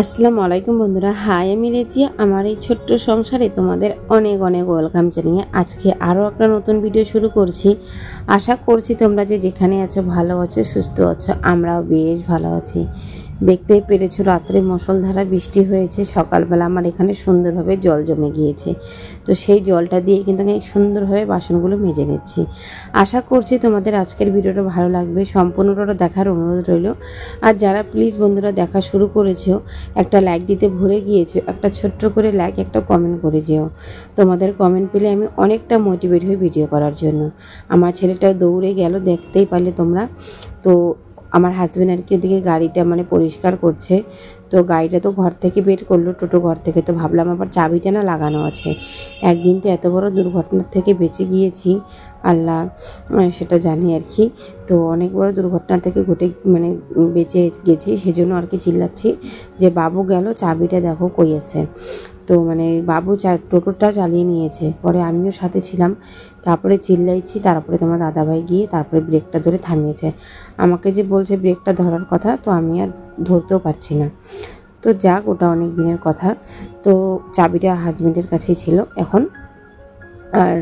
আসসালামু আলাইকুম বন্ধুরা, হাই আমি রেজিয়া। আমার এই ছোট্ট সংসারে তোমাদের অনেক অনেক ওয়েলকাম জানিয়ে আজকে আরও একটা নতুন ভিডিও শুরু করছি। আশা করছি তোমরা যে যেখানে আছো ভালো আছো, সুস্থ আছো। আমরাও বেশ ভালো আছি। দেখতেই পেরেছো রাত্রে মুষলধারা বৃষ্টি হয়েছে, সকালবেলা আমার এখানে সুন্দরভাবে জল জমে গিয়েছে। তো সেই জলটা দিয়ে কিন্তু আমি সুন্দরভাবে বাসনগুলো মেজে নিচ্ছি। আশা করছি তোমাদের আজকের ভিডিওটা ভালো লাগবে, সম্পূর্ণটা দেখার অনুরোধ রইল। আর যারা প্লিজ বন্ধুরা দেখা শুরু করেছো, একটা লাইক দিতে ভুলে গিয়েছো, একটা ছোট্ট করে লাইক, একটা কমেন্ট করে যেও। তোমাদের কমেন্ট পেলে আমি অনেকটা মোটিভেট হই ভিডিও করার জন্য। আমার ছেলেটা দৌড়ে গেল, দেখতেই পারলে তোমরা। তো আমার হাজব্যান্ড আর কি ওদিকে গাড়িটা পরিষ্কার করছে। তো গাড়িটা তো ঘর থেকে বের করলো, টোটো ঘর থেকে। তো ভাবলাম আবার চাবিটা না লাগানো আছে। একদিন তো এত বড় দুর্ঘটনার থেকে বেঁচে গিয়েছি, আল্লাহ সেটা জানি আর কি। তো অনেক বড় দুর্ঘটনা থেকে বেঁচে গেছি, সেজন্য আর কি চিল্লাচ্ছি যে বাবু গেল, চাবিটা দেখো কই আছে। তো বাবু টোটোটা চালিয়ে নিয়েছে, পরে আমিও সাথে ছিলাম। তারপরে চিল্লাইছি, তারপরে তোমার দাদাভাই গিয়ে তারপরে ব্রেকটা ধরে থামিয়েছে। আমাকে যে বলছে ব্রেকটা ধরার কথা, তো আমি আর ধরতেও পারছি না। তো যাক, ওটা অনেক দিনের কথা। তো চাবিটা হাজব্যান্ডের কাছেই ছিল এখন। আর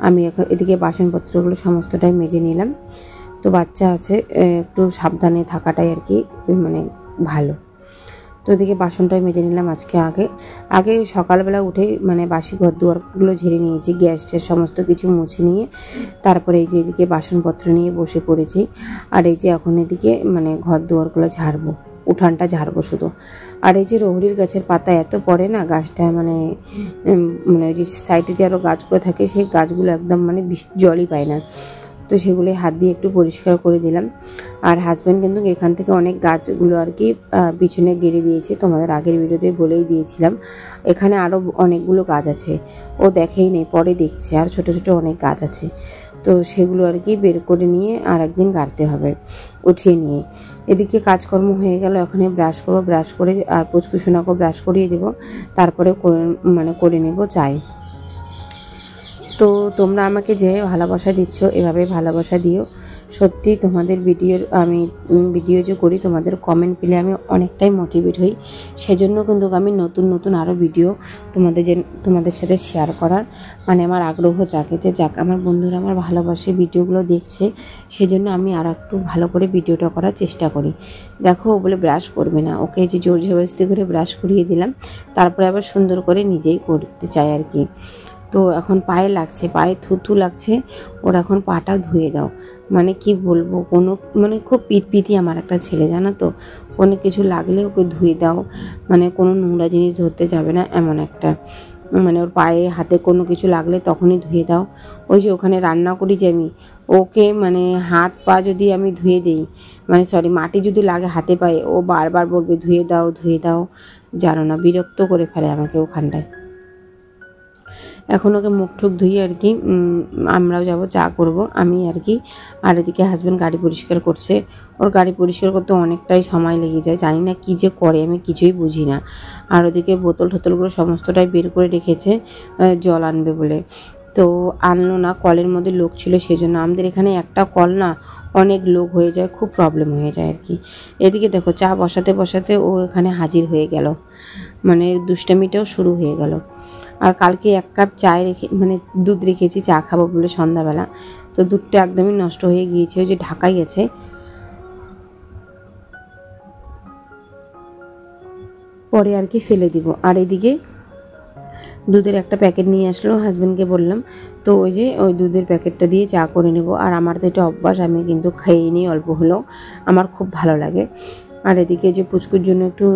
আমি এখন এদিকে বাসনপত্রগুলো সমস্তটাই মেজে নিলাম। তো বাচ্চা আছে, একটু সাবধানে থাকাটাই আর কি ভালো। তো ওদিকে বাসনটাই মেজে নিলাম আগে সকালবেলা উঠেই বাসি ঘর দুয়ারগুলো ঝেড়ে নিয়েছি, গ্যাসের সমস্ত কিছু মুছে নিয়ে তারপরে এই যে এদিকে বাসনপত্র নিয়ে বসে পড়েছি। আর এই যে এখন এদিকে ঘর দুয়ারগুলো ঝাড়বো, উঠানটা ঝাড়বো শুধু। আর এই যে রহরির গাছের পাতা এত পড়ে না, গাছটা ওই যে সাইডে যে আরও গাছগুলো থাকে, সেই গাছগুলো একদম জলই পায় না। তো সেগুলো হাত দিয়ে একটু পরিষ্কার করে দিলাম। আর হাজব্যান্ড কিন্তু এখান থেকে অনেক গাছগুলো আর কি পিছনে গেড়ে দিয়েছে, তোমাদের আগের ভিডিওতে বলেই দিয়েছিলাম। এখানে আরও অনেকগুলো গাছ আছে, ও দেখেই নেই, পরে দেখছে। আর ছোট ছোট অনেক গাছ আছে, তো সেগুলো আর কি বের করে নিয়ে আর একদিন গাড়তে হবে, উঠিয়ে নিয়ে। এদিকে কাজকর্ম হয়ে গেল, এখন ব্রাশ করবো, ব্রাশ করে আর পুচকুসোনাকেও ব্রাশ করিয়ে দেবো, তারপরে করে নেব চাই। তো তোমরা আমাকে যে ভালোবাসা দিচ্ছ, এভাবে ভালোবাসা দিও। সত্যি তোমাদের ভিডিও যে করি, তোমাদের কমেন্ট পেলে আমি অনেকটাই মোটিভেট হই। সেজন্য কিন্তু আমি নতুন নতুন আরও ভিডিও তোমাদের সাথে শেয়ার করার আমার আগ্রহ জাগে, যে যাক আমার বন্ধুরা আমার ভালোবাসে ভিডিওগুলো দেখছে, সেজন্য আমি আর একটু ভালো করে ভিডিওটা করার চেষ্টা করি। দেখো, ও বলে ব্রাশ করবে না, ওকে যে জোর জবরদস্তি করে ব্রাশ করিয়ে দিলাম, তারপরে আবার সুন্দর করে নিজেই করতে চাই আর কি। তো এখন পায়ে লাগছে, পায়ে থুথু লাগছে, ওর এখন পাটা ধুয়ে দাও। কি বলবো, খুব পিটপিটি আমার একটা ছেলে, জানো তো। কোনো কিছু লাগলে ওকে ধুয়ে দাও, কোনো নোংরা জিনিস ধরতে যাবে না, এমন একটা ওর পায়ে হাতে কোনো কিছু লাগলে তখনই ধুয়ে দাও। ওই যে ওখানে রান্না করি যে আমি, ওকে হাত পা যদি আমি ধুয়ে দিই, মাটি যদি লাগে হাতে পায়ে, ও বারবার বলবে ধুয়ে দাও ধুয়ে দাও, জানো না, বিরক্ত করে ফেলে আমাকে ওখানটায়। এখন ওকে মুখ ঠুক ধুয়ে আর কি আমরাও যাব, চা করব আমি আর কি। আর এদিকে হাজব্যান্ড গাড়ি পরিষ্কার করছে। ওর গাড়ি পরিষ্কার করতে অনেকটাই সময় লেগে যায়, জানি না কী যে করে, আমি কিছুই বুঝি না। আর ওদিকে বোতল টোতলগুলো সমস্তটাই বের করে রেখেছে জল আনবে বলে। তো আনলো না, কলের মধ্যে লোক ছিল সেজন্য। আমাদের এখানে একটা কল না, অনেক লোক হয়ে যায়, খুব প্রবলেম হয়ে যায় আর কি। এদিকে দেখো, চা বসাতে বসাতে ও এখানে হাজির হয়ে গেল, দুষ্টামিটাও শুরু হয়ে গেল। আর কালকে 1 কাপ চায় দুধ রেখেছি চা খাবো বলে সন্ধ্যাবেলা, তো দুধটা একদমই নষ্ট হয়ে গিয়েছে, ওই যে ঢাকাই গেছে, পরে আর কি ফেলে দিব। আর এদিকে দুধের একটা প্যাকেট নিয়ে আসলো, হাজব্যান্ডকে বললাম, তো ওই যে ওই দুধের প্যাকেটটা দিয়ে চা করে নেব। আর আমার তো এটা অভ্যাস, আমি কিন্তু খেয়ে নিই অল্প হলেও, আমার খুব ভালো লাগে। আর এদিকে যে পুচকুর জন্য একটু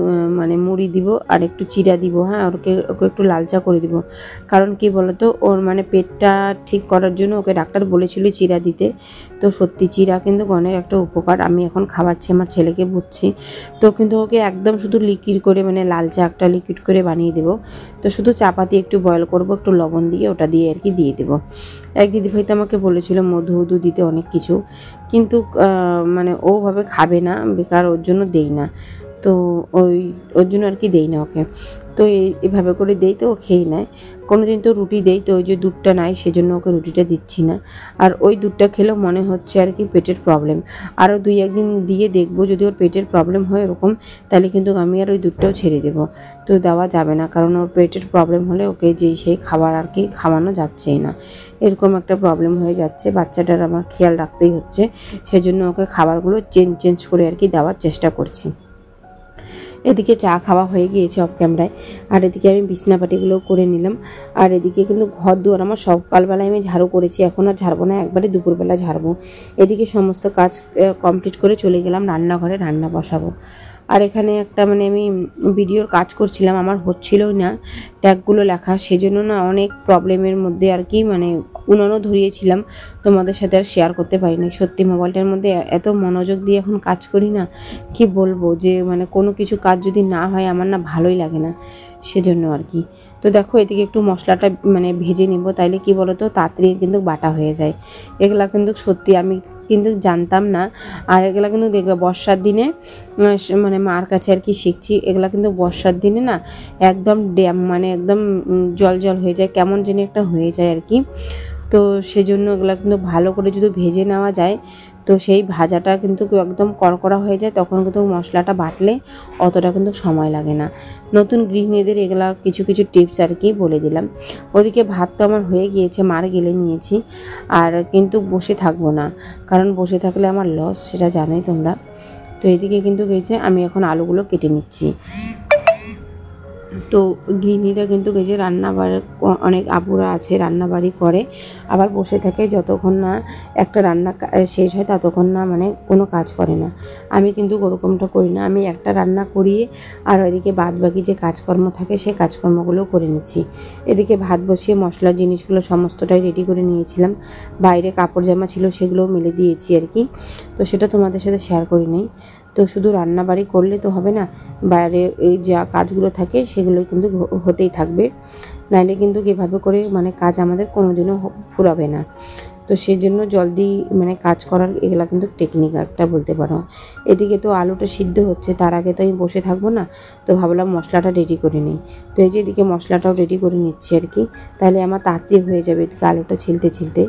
মুড়ি দিব আর একটু চিড়া দিব, হ্যাঁ, ওকে একটু লাল চা করে দিব। কারণ কি বলতো, ওর পেটটা ঠিক করার জন্য ওকে ডাক্তার বলেছিল চিড়া দিতে। তো সত্যি চিড়া কিন্তু অনেক একটা উপকার। আমি এখন খাওয়াচ্ছি আমার ছেলেকে, বুঝছি। তো কিন্তু ওকে একদম শুধু লিকুইড করে লাল চা একটা লিকুইড করে বানিয়ে দেবো। তো শুধু চাপাতি একটু বয়েল করব, একটু লবণ দিয়ে ওটা দিয়ে আর কি দিয়ে দেবো। এক দিদিভাই তো আমাকে বলেছিল মধু দিতে অনেক কিছু, কিন্তু ওভাবে খাবে না, বেকার, ওর জন্য দেই না। তো ওর জন্য আর কি দেই না ওকে। তো এইভাবে করে দেই, তো ও খেয়ে নেয়। কোনোদিন তো রুটি দেই, তো ওই যে দুধটা নাই সেজন্য ওকে রুটিটা দিচ্ছি না। আর ওই দুধটা খেলেও মনে হচ্ছে আর কি পেটের প্রবলেম। আরও 2-1 দিন দিয়ে দেখবো, যদি ওর পেটের প্রবলেম হয় এরকম, তাহলে কিন্তু আমি আর ওই দুধটাও ছেড়ে দেবো। তো দেওয়া যাবে না, কারণ ওর পেটের প্রবলেম হলে ওকে যেই সেই খাবার আর কি খাওয়ানো যাচ্ছেই না, এরকম একটা প্রবলেম হয়ে যাচ্ছে। বাচ্চাটার আমার খেয়াল রাখতেই হচ্ছে, সেজন্য ওকে খাবারগুলো চেঞ্জ করে আর কি দেওয়ার চেষ্টা করছি। এদিকে চা খাওয়া হয়ে গিয়েছে অফ ক্যামেরায়, আর এদিকে আমি বিছনাপাটিগুলো করে নিলাম। আর এদিকে কিন্তু ঘর দুয়ার আমার সকালবেলায় আমি ঝাড়ু করেছি, এখন আর ঝাড়বো না, একবারে দুপুরবেলা ঝাড়বো। এদিকে সমস্ত কাজ কমপ্লিট করে চলে গেলাম রান্নাঘরে, রান্না বসাবো। আর এখানে একটা মানে আমি ভিডিওর কাজ করছিলাম, আমার হচ্ছিলই না ট্যাগগুলো লেখা, সেজন্য না অনেক প্রবলেমের মধ্যে আর কি মানে উনানও ধরিয়েছিলাম, তোমাদের সাথে আর শেয়ার করতে পারিনি। সত্যি মোবাইলটার মধ্যে এত মনোযোগ দিয়ে এখন কাজ করি না, কি বলবো, যে মানে কোনো কিছু কাজ যদি না হয় আমার না ভালোই লাগে না, সেজন্য আর কি। তো দেখো এদিকে একটু মশলাটা মানে ভেজে নিব, তাইলে কি বলতো তাড়াতাড়ি কিন্তু বাটা হয়ে যায়। এগুলা কিন্তু সত্যি আমি কিন্তু জানতাম না। আর এগুলা কিন্তু দেখবে বর্ষার দিনে মানে মার কাছে আর কি শিখছি, এগুলা কিন্তু বর্ষার দিনে না একদম ড্যাম মানে একদম জল জল হয়ে যায়, কেমন জানি একটা হয়ে যায় আর কি। তো সেজন্য এগুলো কিন্তু ভালো করে যদি ভেজে নেওয়া যায়, তো সেই ভাজাটা কিন্তু একদম কড়কড়া হয়ে যায়, তখন কিন্তু মশলাটা বাটলে অতটা কিন্তু সময় লাগে না। নতুন গৃহিণীদের এগুলা কিছু কিছু টিপস আর কি বলে দিলাম। ওদিকে ভাত তো আমার হয়ে গিয়েছে, মার গেলে নিয়েছি। আর কিন্তু বসে থাকবো না, কারণ বসে থাকলে আমার লস, সেটা জানোই তোমরা। তো এদিকে কিন্তু গেছে আমি এখন আলুগুলো কেটে নিচ্ছি। তো গৃহিণীরা কিন্তু গেছে রান্নাবাড়ি, অনেক আপুরা আছে রান্নাবাড়ি করে, আবার বসে থাকে যতক্ষণ না একটা রান্না শেষ হয় ততক্ষণ না মানে কোনো কাজ করে না। আমি কিন্তু ওরকমটা করি না, আমি একটা রান্না করিয়ে আর ওইদিকে বাদ বাকি যে কাজকর্ম থাকে সেই কাজকর্মগুলো করে নিচ্ছি। এদিকে ভাত বসিয়ে মশলার জিনিসগুলো সমস্তটাই রেডি করে নিয়েছিলাম, বাইরে কাপড় জামা ছিল সেগুলোও মেলে দিয়েছি আর কি, তো সেটা তোমাদের সাথে শেয়ার করি নাই। তো শুধু রান্নাবাড়ি করলে তো হবে না, বাইরে এই যা কাজগুলো থাকে সেগুলো কিন্তু হতেই থাকবে, নাইলে কিন্তু এভাবে করে মানে কাজ আমাদের কোনোদিনও ফুরাবে না। তো সেই জন্য জলদি মানে কাজ করার এগুলা কিন্তু টেকনিক একটা বলতে পারো। এদিকে তো আলুটা সিদ্ধ হচ্ছে, তার আগে তো আমি বসে থাকবো না, তো ভাবলাম মশলাটা রেডি করে নিই। তো এই যে এদিকে মশলাটাও রেডি করে নিচ্ছি আর কি, তাহলে আমার তাড়াতাড়ি হয়ে যাবে এদিকে আলুটা ছিলতে।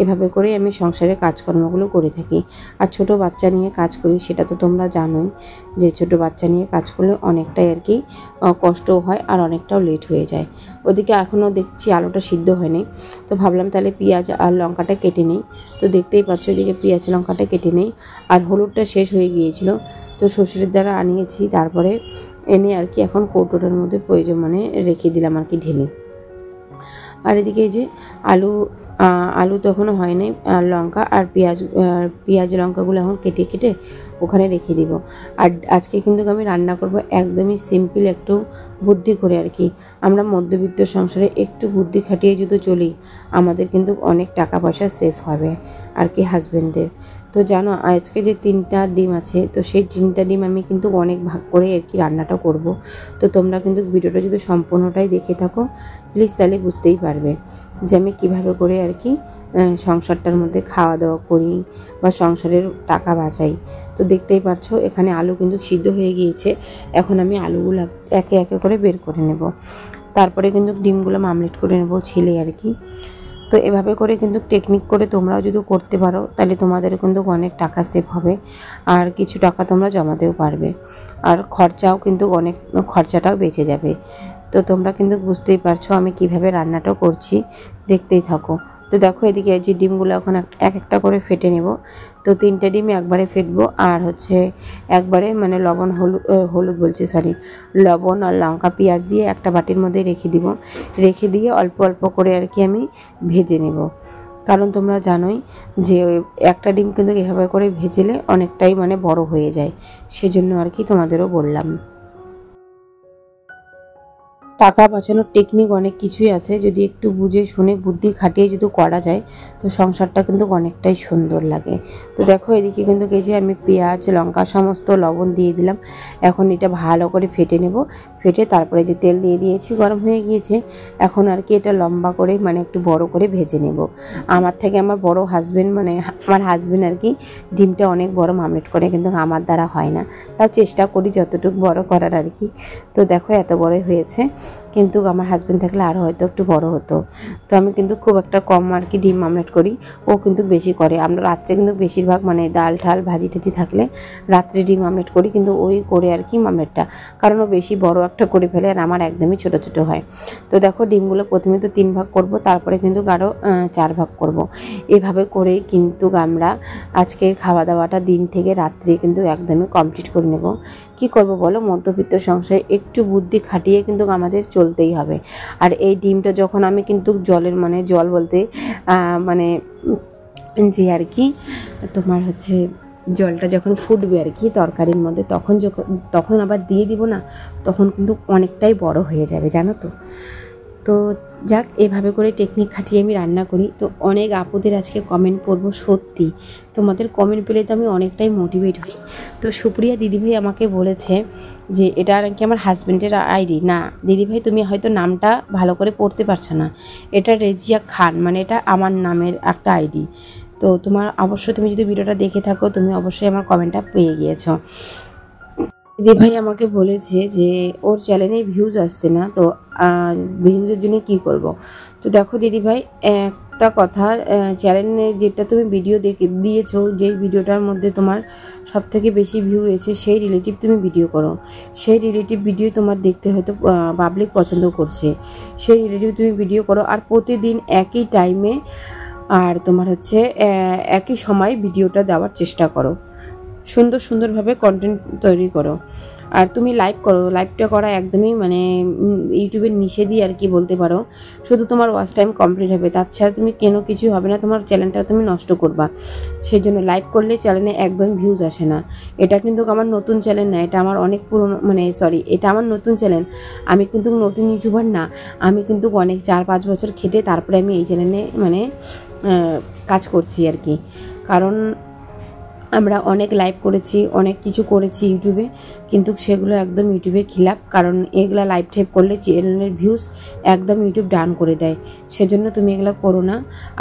এভাবে করে আমি সংসারের কাজকর্মগুলো করে থাকি। আর ছোট বাচ্চা নিয়ে কাজ করি, সেটা তো তোমরা জানোই, যে ছোট বাচ্চা নিয়ে কাজ করলে অনেকটাই আর কি কষ্টও হয় আর অনেকটাও লেট হয়ে যায়। ওদিকে এখনও দেখছি আলুটা সিদ্ধ হয়নি, তো ভাবলাম তাহলে পেঁয়াজ আর লঙ্কাটা কেটে নিই। তো দেখতেই পাচ্ছ এদিকে পেঁয়াজ লঙ্কাটা কেটে নিই। আর হলুদটা শেষ হয়ে গিয়েছিল, তো শ্বশুরের দ্বারা আনিয়েছি, তারপরে এনে আর কি এখন কৌটোটার মধ্যে প্রয়োজন মানে রেখে দিলাম আর কি ঢেলে। আর এদিকে এই যে আলু তো এখনও হয়নি, লঙ্কা আর পেঁয়াজ লঙ্কাগুলো এখন কেটে ওখানে রেখে দিব। আর আজকে কিন্তু আমি রান্না করব একদমই সিম্পল, একটু বুদ্ধি করে আর কি। আমরা মধ্যবিত্ত সংসারে একটু বুদ্ধি খাটিয়ে যদি চলি, আমাদের কিন্তু অনেক টাকা পয়সা সেভ হবে আর কি হাজব্যান্ডদের। তো জানো আজকে যে 3টা ডিম আছে, তো সেই 3টা ডিম আমি কিন্তু অনেক ভাগ করে আর কি রান্নাটা করব। তো তোমরা কিন্তু ভিডিওটা যদি সম্পূর্ণটাই দেখে থাকো প্লিজ, তাহলে বুঝতেই পারবে যে আমি কীভাবে করে আর কি সংসারটার মধ্যে খাওয়া দাওয়া করি বা সংসারের টাকা বাঁচাই। তো দেখতেই পারছো এখানে আলু কিন্তু সিদ্ধ হয়ে গিয়েছে, এখন আমি আলুগুলো একে একে করে বের করে নেব, তারপরে কিন্তু ডিমগুলো আমলেট করে নেব ছেলে আর কি। তো এভাবে করে কিন্তু টেকনিক করে তোমরাও যদি করতে পারো, তাহলে তোমাদের কিন্তু অনেক টাকা সেভ হবে, আর কিছু টাকা তোমরা জমাতেও পারবে, আর খরচাটাও বেঁচে যাবে। তো তোমরা কিন্তু বুঝতেই পারছো আমি কিভাবে রান্নাটাও করছি, দেখতেই থাকো। তো দেখো এদিকে যে ডিমগুলো এখন একটা করে ফেটে নেব। তো 3টে ডিম একবারে ফেটবো, আর হচ্ছে একবারে মানে লবণ আর লঙ্কা পেঁয়াজ দিয়ে একটা বাটির মধ্যে রেখে দিয়ে অল্প অল্প করে আর কি আমি ভেজে নেব। কারণ তোমরা জানোই যে একটা ডিম কিন্তু এভাবে করে ভেজেলে অনেকটাই মানে বড় হয়ে যায়, সেজন্য আর কি তোমাদেরও বললাম। টাকা বাঁচানোর টেকনিক অনেক কিছুই আছে, যদি একটু বুঝে শুনে বুদ্ধি খাটিয়ে যদি করা যায়, তো সংসারটা কিন্তু অনেকটাই সুন্দর লাগে। তো দেখো এদিকে কিন্তু এই যে আমি পেঁয়াজ লঙ্কা সমস্ত লবণ দিয়ে দিলাম, এখন এটা ভালো করে ফেটে নেব। ফেটে তারপরে যে তেল দিয়ে দিয়েছি গরম হয়ে গিয়েছে, এখন আর কি এটা লম্বা করে মানে একটু বড় করে ভেজে নেব। আমার থেকে আমার বড় হাজবেন্ড মানে আমার হাজবেন্ড আর কি ডিমটা অনেক বড় আমলেট করে, কিন্তু আমার দ্বারা হয় না, তাও চেষ্টা করি যতটুকু বড় করার আর কি। তো দেখো এত বড় হয়েছে, কিন্তু আমার হাজব্যান্ড থাকলে আরও হয়তো একটু বড় হতো। তো আমি কিন্তু খুব একটা কম আর কি ডিম অমলেট করি, ও কিন্তু বেশি করে। আমরা রাত্রে কিন্তু বেশিরভাগ মানে ডাল ঠাল ভাজি টাজি থাকলে রাত্রে ডিম অমলেট করি, কিন্তু ওই করে আর কি অমলেটটা, কারণ ও বেশি বড় একটা করে ফেলে আর আমার একদমই ছোটো ছোটো হয়। তো দেখো ডিমগুলো প্রথমে তো 3 ভাগ করব, তারপরে কিন্তু আরও 4 ভাগ করব। এভাবে করেই কিন্তু আমরা আজকের খাওয়া দাওয়াটা দিন থেকে রাত্রে কিন্তু একদমই কমপ্লিট করে নেব। কি করব বলো, মধ্যবিত্ত সংসারে একটু বুদ্ধি খাটিয়ে কিন্তু আমাদের চলতেই হবে। আর এই ডিমটা যখন আমি কিন্তু জলের মানে জল বলতে মানে যে আর কি তোমার হচ্ছে জলটা যখন ফুটবে আর কি তরকারির মধ্যে, তখন আবার দিয়ে দিব না, তখন কিন্তু অনেকটাই বড় হয়ে যাবে জানো তো। তো যাক, এভাবে করে টেকনিক খাটিয়ে আমি রান্না করি। তো অনেক আপুদের আজকে কমেন্ট পড়বো, সত্যি তোমাদের কমেন্ট পেলে তো আমি অনেকটাই মোটিভেট হই। তো সুপ্রিয়া দিদিভাই আমাকে বলেছে যে এটা আর কি আমার হাজব্যান্ডের আইডি না দিদিভাই, তুমি হয়তো নামটা ভালো করে পড়তে পারছো না, এটা রেজিয়া খান, মানে এটা আমার নামের একটা আইডি। তো তোমার অবশ্যই, তুমি যদি ভিডিওটা দেখে থাকো তুমি অবশ্যই আমার কমেন্টটা পেয়ে গিয়েছো। দিদিভাই আমাকে বলেছে যে ওর চ্যানেলে ভিউজ আসছে না, তো ভিউজের জন্য কি করব। তো দেখো দিদিভাই, একটা কথা, চ্যানেলে যেটা তুমি ভিডিও দিয়েছো, যেই ভিডিওটার মধ্যে তোমার সবথেকে বেশি ভিউ হয়েছে সেই রিলেটিভ তুমি ভিডিও করো। সেই রিলেটিভ ভিডিও তোমার দেখতে হয়তো পাবলিক পছন্দ করছে, সেই রিলেটিভ তুমি ভিডিও করো। আর প্রতিদিন একই টাইমে আর তোমার হচ্ছে একই সময় ভিডিওটা দেওয়ার চেষ্টা করো, সুন্দরভাবে কন্টেন্ট তৈরি করো। আর তুমি লাইভ করো, লাইভটা করা একদমই মানে ইউটিউবের নিষেধই আর কি বলতে পারো। শুধু তোমার ওয়াচ টাইম কমপ্লিট হবে, তাছাড়া তুমি কেন কিছু হবে না, তোমার চ্যানেলটা তুমি নষ্ট করবা। সেই জন্য লাইভ করলে চ্যানেলে একদম ভিউজ আসে না। এটা কিন্তু আমার নতুন চ্যানেল না, এটা আমার অনেক পুরনো, মানে সরি, এটা আমার নতুন চ্যানেল। আমি কিন্তু নতুন ইউটিউবার না, আমি কিন্তু অনেক 4-5 বছর খেটে তারপরে আমি এই চ্যানেলে মানে কাজ করছি আর কি। কারণ আমরা অনেক লাইভ করেছি, অনেক কিছু করেছি ইউটিউবে, কিন্তু সেগুলো একদম ইউটিউবের খিলাফ। কারণ এগুলা লাইভ টাইপ করলে চ্যানেলের ভিউজ একদম ইউটিউব ডাউন করে দেয়। সেজন্য তুমি এগুলো করো না।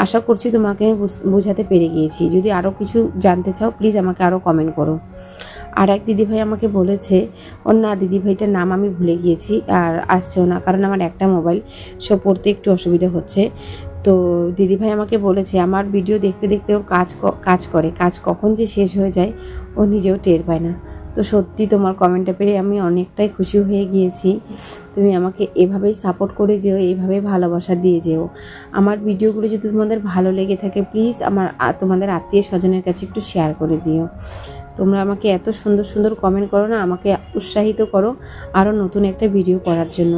আশা করছি তোমাকে আমি বোঝাতে পেরে গিয়েছি। যদি আরও কিছু জানতে চাও প্লিজ আমাকে আরও কমেন্ট করো। আর এক দিদিভাই আমাকে বলেছে, ওর না দিদিভাইটার নাম আমি ভুলে গিয়েছি আর আসছেও না, কারণ আমার একটা মোবাইল, সব পড়তে একটু অসুবিধা হচ্ছে। তো দিদিভাই আমাকে বলেছে আমার ভিডিও দেখতে দেখতে ওর কাজ কখন যে শেষ হয়ে যায় ও নিজেও টের পায় না। তো সত্যি তোমার কমেন্টটা পেরে আমি অনেকটাই খুশি হয়ে গিয়েছি। তুমি আমাকে এভাবেই সাপোর্ট করে যেও, এইভাবেই ভালোবাসা দিয়ে যেও। আমার ভিডিওগুলো যদি তোমাদের ভালো লেগে থাকে প্লিজ তোমাদের আত্মীয় স্বজনের কাছে একটু শেয়ার করে দিও। তোমরা আমাকে এত সুন্দর কমেন্ট করো না, আমাকে উৎসাহিত করো আরও নতুন একটা ভিডিও করার জন্য।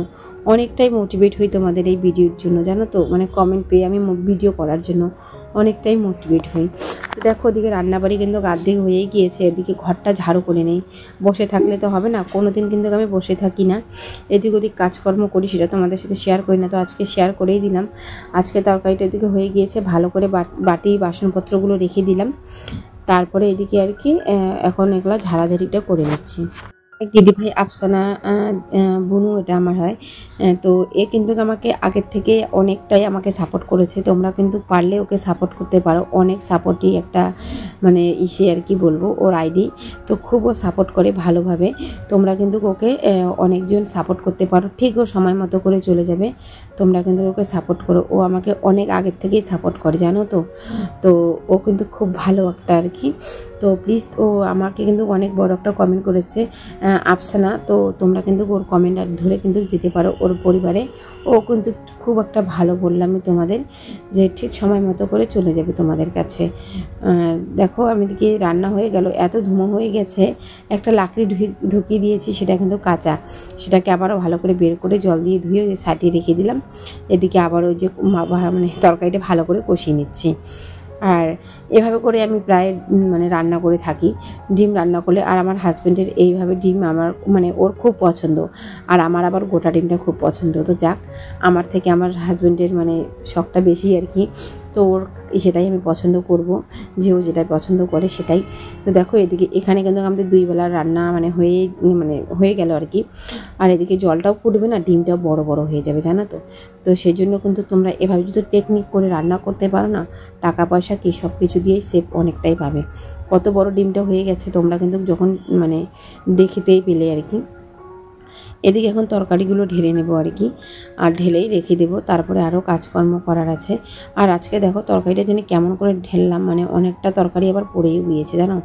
অনেকটাই মোটিভেট হই তোমাদের এই ভিডিওর জন্য, জানো তো, মানে কমেন্ট পেয়ে আমি ভিডিও করার জন্য অনেকটাই মোটিভেট হই। তো দেখো ওদিকে রান্নাবাড়ি কিন্তু অর্ধেক হয়েই গিয়েছে, এদিকে ঘরটা ঝাড়ু করে নেই। বসে থাকলে তো হবে না, কোনো দিন কিন্তু আমি বসে থাকি না, এদিক ওদিক কাজকর্ম করি, সেটা তোমাদের সাথে শেয়ার করি না। তো আজকে শেয়ার করেই দিলাম। আজকে তরকারিটা এদিকে হয়ে গিয়েছে, ভালো করে বাটি বাসনপত্রগুলো রেখে দিলাম। তারপরে এদিকে আর কি এখন এগুলো ঝাড়াঝাড়িটা করে নিচ্ছি। দিদিভাই আফসানা বুনু এটা আমার হয়। তো এ কিন্তু আমাকে আগের থেকে অনেকটাই আমাকে সাপোর্ট করেছে। তোমরা কিন্তু পারলে ওকে সাপোর্ট করতে পারো, অনেক সাপোর্টই একটা মানে ইসে আর কি বলবো ওর আইডি। তো খুব ও সাপোর্ট করে ভালোভাবে। তোমরা কিন্তু ওকে অনেকজন সাপোর্ট করতে পারো, ঠিক ও সময় মতো করে চলে যাবে। তোমরা কিন্তু ওকে সাপোর্ট করো, ও আমাকে অনেক আগের থেকেই সাপোর্ট করে জানো তো। তো ও কিন্তু খুব ভালো একটা আর কি। তো প্লিজ, ও আমাকে কিন্তু অনেক বড় একটা কমেন্ট করেছে আফসানা। তো তোমরা কিন্তু ওর কমেন্ট ধরে কিন্তু যেতে পারো ওর পরিবারে। ও কিন্তু খুব একটা ভালো, বললাম আমি তোমাদের, যে ঠিক সময় মতো করে চলে যাবে তোমাদের কাছে। দেখো আমি দিকে রান্না হয়ে গেল, এত ধুমো হয়ে গেছে, একটা লাকড়ি ঢুকিয়ে দিয়েছি, সেটা কিন্তু কাঁচা, সেটাকে আবারও ভালো করে বের করে জল দিয়ে ধুয়ে সাইডে রেখে দিলাম। এদিকে আবার ওই যে মানে তরকারিটা ভালো করে কষিয়ে নিচ্ছি। আর এভাবে করে আমি প্রায় মানে রান্না করে থাকি ডিম রান্না করলে। আর আমার হাজব্যান্ডের এইভাবে ডিম আমার মানে ওর খুব পছন্দ, আর আমার আবার গোটা ডিমটা খুব পছন্দ। তো যাক, আমার থেকে আমার হাজব্যান্ডের মানে শখটা বেশি আর কি। তো ওর সেটাই আমি পছন্দ করব, যে ও যেটাই পছন্দ করে সেটাই। তো দেখো এখানে কিন্তু আমাদের 2 বেলার রান্না মানে হয়ে গেল আর কি। আর এদিকে জলটাও ফুটবে না, ডিমটাও বড় বড় হয়ে যাবে জানো তো। তো সেই জন্য কিন্তু তোমরা এভাবে যদি টেকনিক করে রান্না করতে পারো না, টাকা পয়সা কি সব কিছু দিয়েই সেভ অনেকটাই পাবে। কত বড় ডিমটা হয়ে গেছে তোমরা কিন্তু যখন মানে দেখতেই পেলে আর কি। এদিকে এখন তরকারিগুলো ঢেলে নেবো আর কি, আর ঢেলেই রেখে দেবো, তারপরে আরও কাজকর্ম করার আছে। আর আজকে দেখো তরকারিটা জানি কেমন করে ঢেললাম, মানে অনেকটা তরকারি আবার পড়েই গিয়েছে জানো।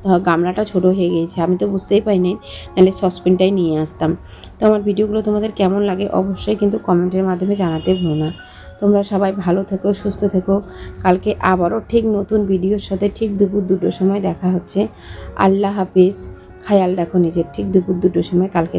তো গামলাটা ছোটো হয়ে গিয়েছে, আমি তো বুঝতেই পারিনি, নাহলে সসপ্যানটাই নিয়ে আসতাম। তো আমার ভিডিওগুলো তোমাদের কেমন লাগে অবশ্যই কিন্তু কমেন্টের মাধ্যমে জানাতে ভুলো না। তোমরা সবাই ভালো থেকো, সুস্থ থেকো। কালকে আবারও ঠিক নতুন ভিডিওর সাথে ঠিক দুপুর 2টোর সময় দেখা হচ্ছে। আল্লাহ হাফিজ। খেয়াল রাখো নিজের, ঠিক দুপুর 2টোর সময় কালকে